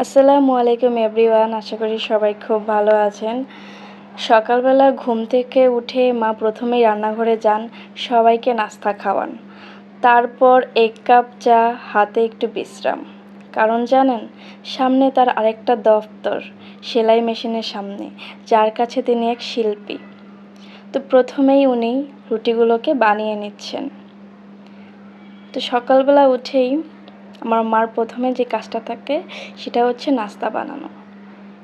আসসালামু আলাইকুম এভরিওয়ান, আশা করি সবাই খুব ভালো আছেন। সকালবেলা ঘুম থেকে উঠে মা প্রথমেই রান্নাঘরে যান, সবাইকে নাস্তা খাওয়ান। তারপর 1 কাপ চা, হাতে একটু বিশ্রাম। কারণ জানেন, সামনে তার আরেকটা দফতর, সেলাই মেশিনের সামনে, যার কাছে তিনি এক শিল্পী। তো প্রথমেই উনি রুটিগুলোকে বানিয়ে নিচ্ছেন। তো সকালবেলা উঠেই আমার মার প্রথমে যে কাজটা থাকে সেটা হচ্ছে নাস্তা বানানো।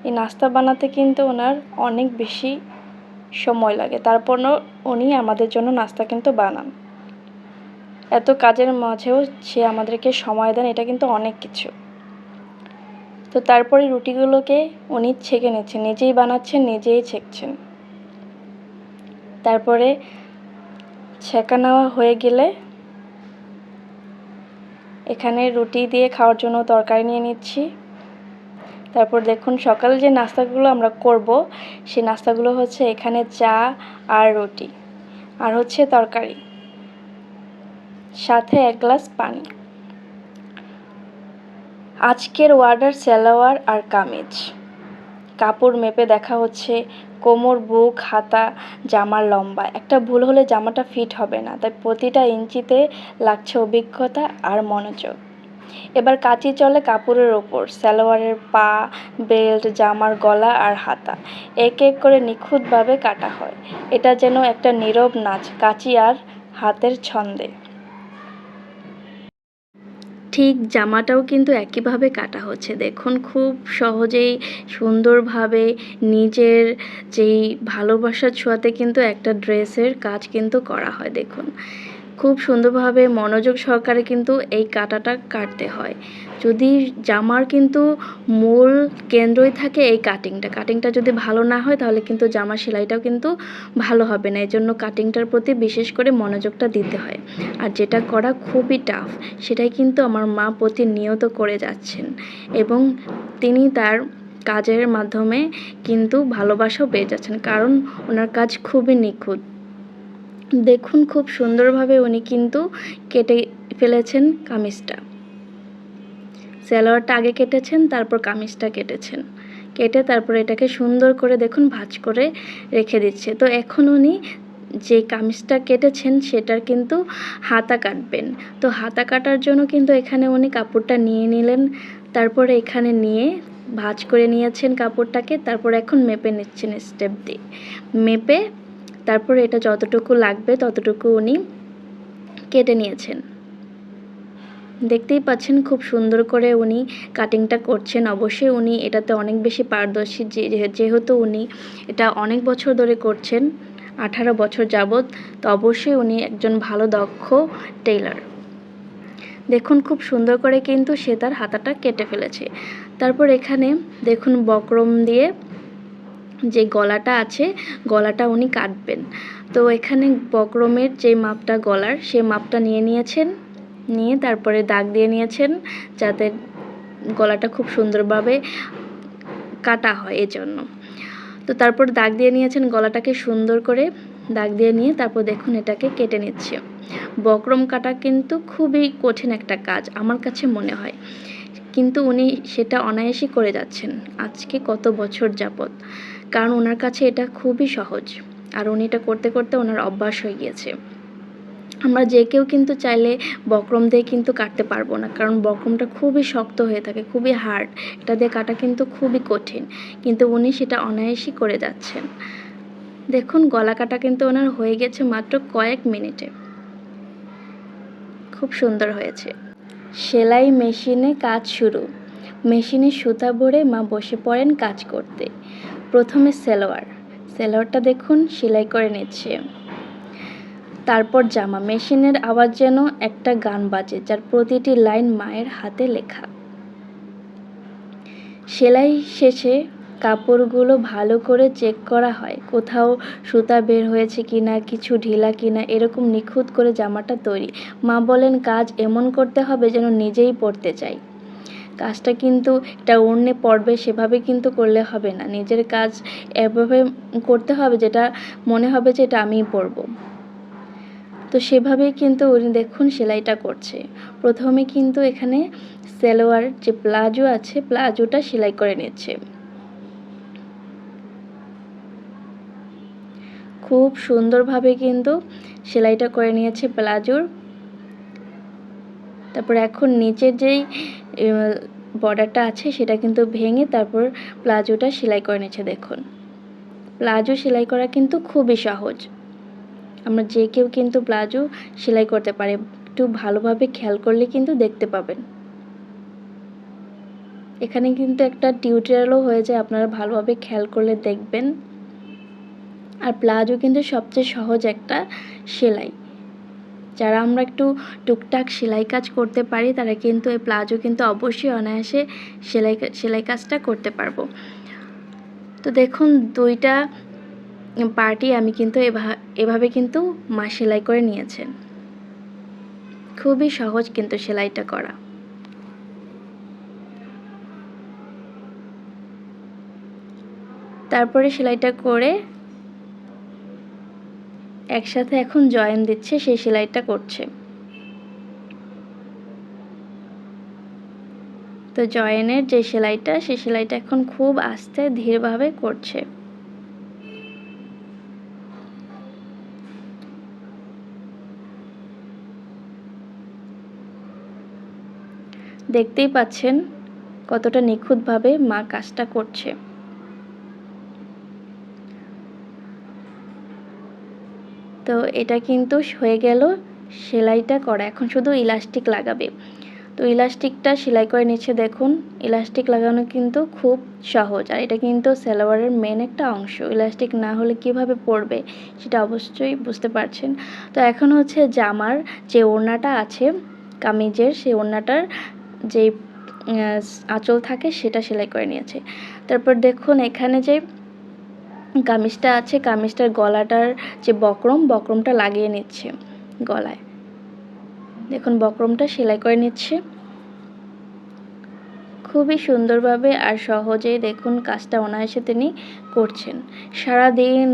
এই নাস্তা বানাতে কিন্তু ওনার অনেক বেশি সময় লাগে, তারপরও উনি আমাদের জন্য নাস্তা কিন্তু বানান। এত কাজের মাঝেও সে আমাদেরকে সময় দেন, এটা কিন্তু অনেক কিছু। তো তারপরে রুটিগুলোকে উনি ছেঁকে নিচ্ছেন, নিজেই বানাচ্ছেন, নিজেই ছেঁকছেন। তারপরে ছেঁকা নেওয়া হয়ে গেলে এখানে রুটি দিয়ে খাওয়ার জন্য তরকারি নিয়ে নিচ্ছি। তারপর দেখুন, সকালে যে নাস্তাগুলো আমরা করব সেই নাস্তাগুলো হচ্ছে এখানে চা আর রুটি, আর হচ্ছে তরকারি, সাথে 1 গ্লাস পানি। আজকের অর্ডার সালোয়ার আর কামিজ। কাপড় মেপে দেখা হচ্ছে কোমর, বুক, হাতা, জামার লম্বা। একটা ভুল হলে জামাটা ফিট হবে না, তাই প্রতিটা ইঞ্চিতে লাগছে অভিজ্ঞতা আর মনোযোগ। এবার কাঁচি চলে কাপড়ের ওপর, সালোয়ারের পা, বেল্ট, জামার গলা আর হাতা এক এক করে নিখুঁতভাবে কাটা হয়। এটা যেন একটা নীরব নাচ, কাঁচি আর হাতের ছন্দে। ঠিক জামাটাও কিন্তু একইভাবে কাটা হচ্ছে। দেখুন, খুব সহজেই সুন্দরভাবে নিজের যেই ভালোবাসার ছোঁয়াতে কিন্তু একটা ড্রেসের কাজ কিন্তু করা হয়। দেখুন, খুব সুন্দরভাবে মনোযোগ সহকারে কিন্তু এই কাটাটা কাটতে হয়। যদি জামার কিন্তু মূল কেন্দ্রই থাকে এই কাটিংটা যদি ভালো না হয় তাহলে কিন্তু জামার সেলাইটাও কিন্তু ভালো হবে না। এজন্য কাটিংটার প্রতি বিশেষ করে মনোযোগটা দিতে হয়। আর যেটা করা খুবই টাফ, সেটাই কিন্তু আমার মা প্রতিনিয়ত করে যাচ্ছেন, এবং তিনি তার কাজের মাধ্যমে কিন্তু ভালোবাসাও পেয়ে যাচ্ছেন, কারণ ওনার কাজ খুবই নিখুঁত। দেখুন, খুব সুন্দরভাবে উনি কিন্তু কেটে ফেলেছেন কামিজটা। সালোয়ারটা আগে কেটেছেন, তারপর কামিজটা কেটেছেন। কেটে তারপর এটাকে সুন্দর করে দেখুন ভাঁজ করে রেখে দিচ্ছে। তো এখন উনি যে কামিজটা কেটেছেন সেটার কিন্তু হাতা কাটবেন। তো হাতা কাটার জন্য কিন্তু এখানে উনি কাপড়টা নিয়ে নিলেন, তারপরে এখানে নিয়ে ভাঁজ করে নিয়েছেন কাপড়টাকে। তারপর এখন মেপে নিচ্ছেন স্টেপ দিয়ে। মেপে তারপরে এটা যতটুকু লাগবে ততটুকু উনি কেটে নিয়েছেন। দেখতেই পাচ্ছেন খুব সুন্দর করে উনি কাটিংটা করছেন। অবশ্যই উনি এটাতে অনেক বেশি পারদর্শী, যেহেতু উনি এটা অনেক বছর ধরে করছেন, 18 বছর যাবৎ। তো অবশ্যই উনি একজন ভালো দক্ষ টেইলার। দেখুন, খুব সুন্দর করে কিন্তু সে তার হাতাটা কেটে ফেলেছে। তারপর এখানে দেখুন বক্রম দিয়ে যে গলাটা আছে, গলাটা উনি কাটবেন। তো এখানে বক্রমের যে মাপটা গলার, সেই মাপটা নিয়ে নিয়েছেন, নিয়ে তারপরে দাগ দিয়ে নিয়েছেন যাতে গলাটা খুব সুন্দরভাবে কাটা হয় এজন্য। তো তারপর দাগ দিয়ে নিয়েছেন, গলাটাকে সুন্দর করে দাগ দিয়ে নিয়ে তারপর দেখুন এটাকে কেটে নিচ্ছে। বক্রম কাটা কিন্তু খুবই কঠিন একটা কাজ আমার কাছে মনে হয়, কিন্তু উনি সেটা অনায়াসই করে যাচ্ছেন আজকে কত বছর যাবৎ, কারণ ওনার কাছে এটা খুবই সহজ, আর উনি এটা করতে করতে ওনার অভ্যাস হয়ে গিয়েছে। আমরা যে কেউ কিন্তু চাইলে বক্রম দিয়ে কিন্তু কাটতে পারবো না, কারণ বক্রমটা খুবই শক্ত হয়ে থাকে, খুবই হার্ড। এটা দিয়ে কাটা কিন্তু খুবই কঠিন, কিন্তু উনি সেটা অনায়াসই করে যাচ্ছেন। দেখুন, গলা কাটা কিন্তু ওনার হয়ে গেছে মাত্র কয়েক মিনিটে। খুব সুন্দর হয়েছে। সেলাই মেশিনে কাজ শুরু। মেশিনে সুতা ভরে মা বসে পড়েন কাজ করতে। প্রথমে সালোয়ারটা দেখুন সেলাই করে নিচ্ছে। তারপর জামা। মেশিনের আওয়াজ যেন একটা গান বাজে, যার প্রতিটি লাইন মায়ের হাতে লেখা। সেলাই শেষে কাপড়গুলো ভালো করে চেক করা হয়, কোথাও সুতা বের হয়েছে কিনা, কিছু ঢিলা কিনা, এরকম নিখুঁত করে জামাটা তৈরি। মা বলেন, কাজ এমন করতে হবে যেন নিজেই পরতে চাই। কাজটা কিন্তু এটা অন্যে পড়বে সেভাবে কিন্তু করলে হবে না, নিজের কাজ এভাবে করতে হবে যেটা মনে হবে যে এটা আমিই পরবো। তো সেভাবেই কিন্তু উনি দেখুন সেলাইটা করছে। প্রথমে কিন্তু এখানে সালোয়ার যে প্লাজো আছে প্লাজোটা সেলাই করে নিচ্ছে। খুব সুন্দরভাবে কিন্তু সেলাইটা করে নিয়েছে প্লাজোর। তারপর এখন নিচের যেই বর্ডারটা আছে সেটা কিন্তু ভেঙে তারপর প্লাজোটা সেলাই করে নিচ্ছে। দেখুন প্লাজো সেলাই করা কিন্তু খুবই সহজ, আমরা যে কেউ কিন্তু প্লাজো সেলাই করতে পারে। একটু ভালোভাবে খেয়াল করলে কিন্তু দেখতে পাবেন। এখানে কিন্তু একটা টিউটোরিয়ালও হয়ে যায়, আপনারা ভালোভাবে খেয়াল করলে দেখবেন। আর প্লাজো কিন্তু সবচেয়ে সহজ একটা সেলাই। যারা আমরা একটু টুকটাক সেলাই কাজ করতে পারি তারা কিন্তু এই প্লাজো কিন্তু অবশ্যই অনায়াসে সেলাই কাজটা করতে পারবো। তো দেখুন দুইটা পার্টি আমি কিন্তু এভাবে কিন্তু মা সেলাই করে নিয়েছেন। খুবই সহজ কিন্তু সেলাইটা করা। তারপরে সেলাইটা করে একসাথে এখন জয়েন দিচ্ছে, সেই সেলাইটা করছে। তো জয়েনের যে সেলাইটা সেই সেলাইটা এখন খুব আস্তে ধীরভাবে করছে। দেখতেই পাচ্ছেন কতটা নিখুঁতভাবে মা কাজটা করছে। তো এটা কিন্তু হয়ে গেল সেলাইটা করা, এখন শুধু ইলাস্টিক লাগাবে। তো ইলাস্টিকটা সেলাই করে নিচ্ছে। দেখুন ইলাস্টিক লাগানো কিন্তু খুব সহজ, আর এটা কিন্তু সালোয়ারের মেন একটা অংশ। ইলাস্টিক না হলে কিভাবে পরবে সেটা অবশ্যই বুঝতে পারছেন। তো এখন হচ্ছে জামার যে ওড়নাটা আছে কামিজের, সেই ওড়নাটার যে আঁচল থাকে সেটা সেলাই করে নিয়েছে। তারপর দেখুন এখানে যে কামিজটা আছে কামিজটার গলাটার যে বক্রমটা লাগিয়ে নিচ্ছে গলায়। দেখুন বক্রমটা সেলাই করে নিচ্ছে খুবই সুন্দরভাবে আর সহজেই। দেখুন কাজটা অনায়াসে তিনি করছেন। সারাদিন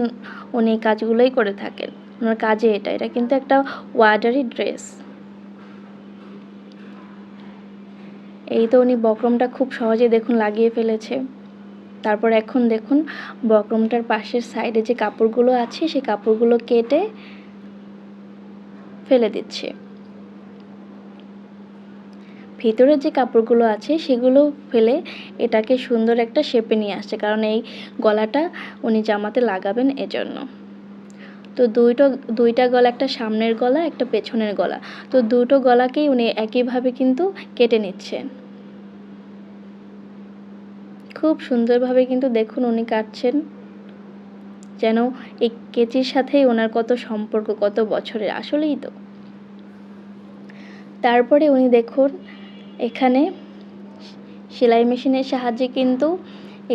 উনি কাজগুলোই করে থাকেন, ওনার কাজে এটা কিন্তু একটা ওয়ার্ডারি ড্রেস। এই তো উনি বক্রমটা খুব সহজে দেখুন লাগিয়ে ফেলেছে। তারপর এখন দেখুন বক্রমটার পাশের সাইডে যে কাপড়গুলো আছে সেই কাপড়গুলো কেটে ফেলে দিচ্ছে। ভিতরের যে কাপড়গুলো আছে সেগুলো ফেলে এটাকে সুন্দর একটা শেপে নিয়ে আসছে, কারণ এই গলাটা উনি জামাতে লাগাবেন এজন্য। তো দুইটা গলা, একটা সামনের গলা একটা পেছনের গলা, তো দুটো গলাকেই উনি একইভাবে কিন্তু কেটে নিচ্ছেন। খুব সুন্দরভাবে কিন্তু দেখুন উনি কাটছেন, যেন এই কেচির সাথেই ওনার কত সম্পর্ক, কত বছরের, আসলেই তো। তারপরে উনি দেখুন এখানে সেলাই মেশিনের সাহায্যে কিন্তু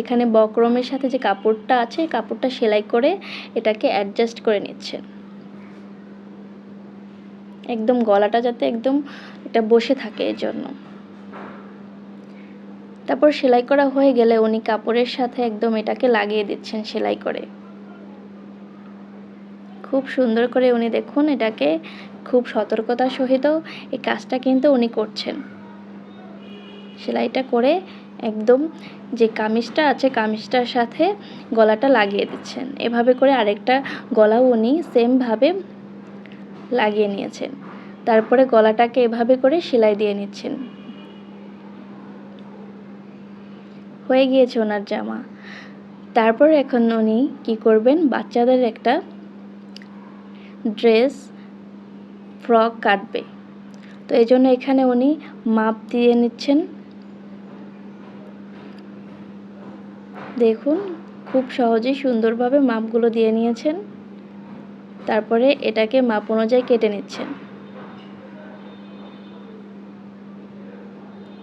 এখানে বক্রমের সাথে যে কাপড়টা আছে কাপড়টা সেলাই করে এটাকে অ্যাডজাস্ট করে নিচ্ছেন, একদম গলাটা যাতে একদম এটা বসে থাকে এজন্য। তারপর সেলাই করা হয়ে গেলে উনি কাপড়ের সাথে একদম এটাকে লাগিয়ে দিচ্ছেন সেলাই করে। খুব সুন্দর করে উনি দেখুন এটাকে খুব সতর্কতার সহিত এই কাজটা কিন্তু উনি করছেন। সেলাইটা করে একদম যে কামিজটা আছে কামিজটার সাথে গলাটা লাগিয়ে দিচ্ছেন। এভাবে করে আরেকটা গলাও উনি সেমভাবে লাগিয়ে নিয়েছেন। তারপরে গলাটাকে এভাবে করে সেলাই দিয়ে নিচ্ছেন। হয়ে গিয়েছে ওনার জামা। তারপর এখন উনি কি করবেন, বাচ্চাদের একটা ড্রেস ফ্রক কাটবে। তো এই জন্য এখানে উনি মাপ দিয়ে নিচ্ছেন। দেখুন খুব সহজেই সুন্দরভাবে মাপগুলো দিয়ে নিয়েছেন। তারপরে এটাকে মাপ অনুযায়ী কেটে নিচ্ছেন।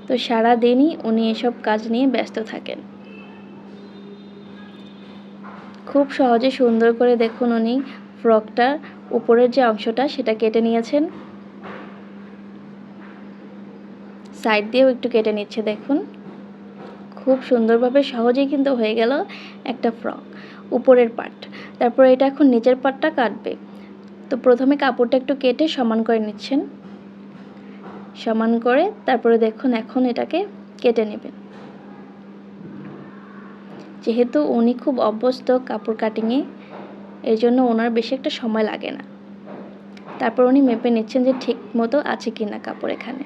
তো সারা দিনই উনি এসব কাজ নিয়ে ব্যস্ত থাকেন। খুব সহজে সুন্দর করে দেখুন উনি ফ্রকটার উপরের যে অংশটা সেটা কেটে নিয়েছেন, সাইড দিয়েও একটু কেটে নিচ্ছে। দেখুন খুব সুন্দরভাবে সহজেই কিন্তু হয়ে গেল একটা ফ্রক উপরের পার্ট। তারপর এটা এখন নিচের পার্টটা কাটবে। তো প্রথমে কাপড়টা একটু কেটে সমান করে নিচ্ছেন, সমান করে তারপরে দেখুন এখন এটাকে কেটে নেবেন। যেহেতু উনি খুব অভ্যস্ত কাপড় কাটিংয়ে, এর জন্য ওনার বেশি একটা সময় লাগে না। তারপর উনি মেপে নিচ্ছেন যে ঠিক মতো আছে কি না কাপড় এখানে।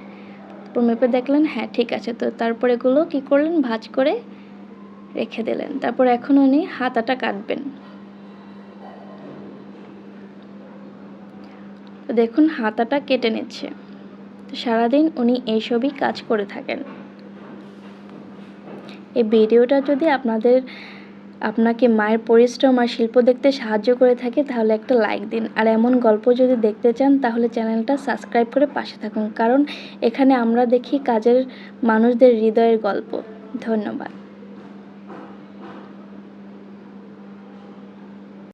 তারপর মেপে দেখলেন হ্যাঁ ঠিক আছে। তো তারপর এগুলো কী করলেন, ভাঁজ করে রেখে দিলেন। তারপর এখন উনি হাতাটা কাটবেন। তো দেখুন হাতাটা কেটে নিচ্ছে। তো সারাদিন উনি এইসবই কাজ করে থাকেন। এই ভিডিওটা যদি আপনাকে মায়ের পরিশ্রম আর শিল্প দেখতে সাহায্য করে থাকে তাহলে একটা লাইক দিন। আর এমন গল্প যদি দেখতে চান তাহলে চ্যানেলটা সাবস্ক্রাইব করে পাশে থাকুন, কারণ এখানে আমরা দেখি কাজের মানুষদের হৃদয়ের গল্প। ধন্যবাদ।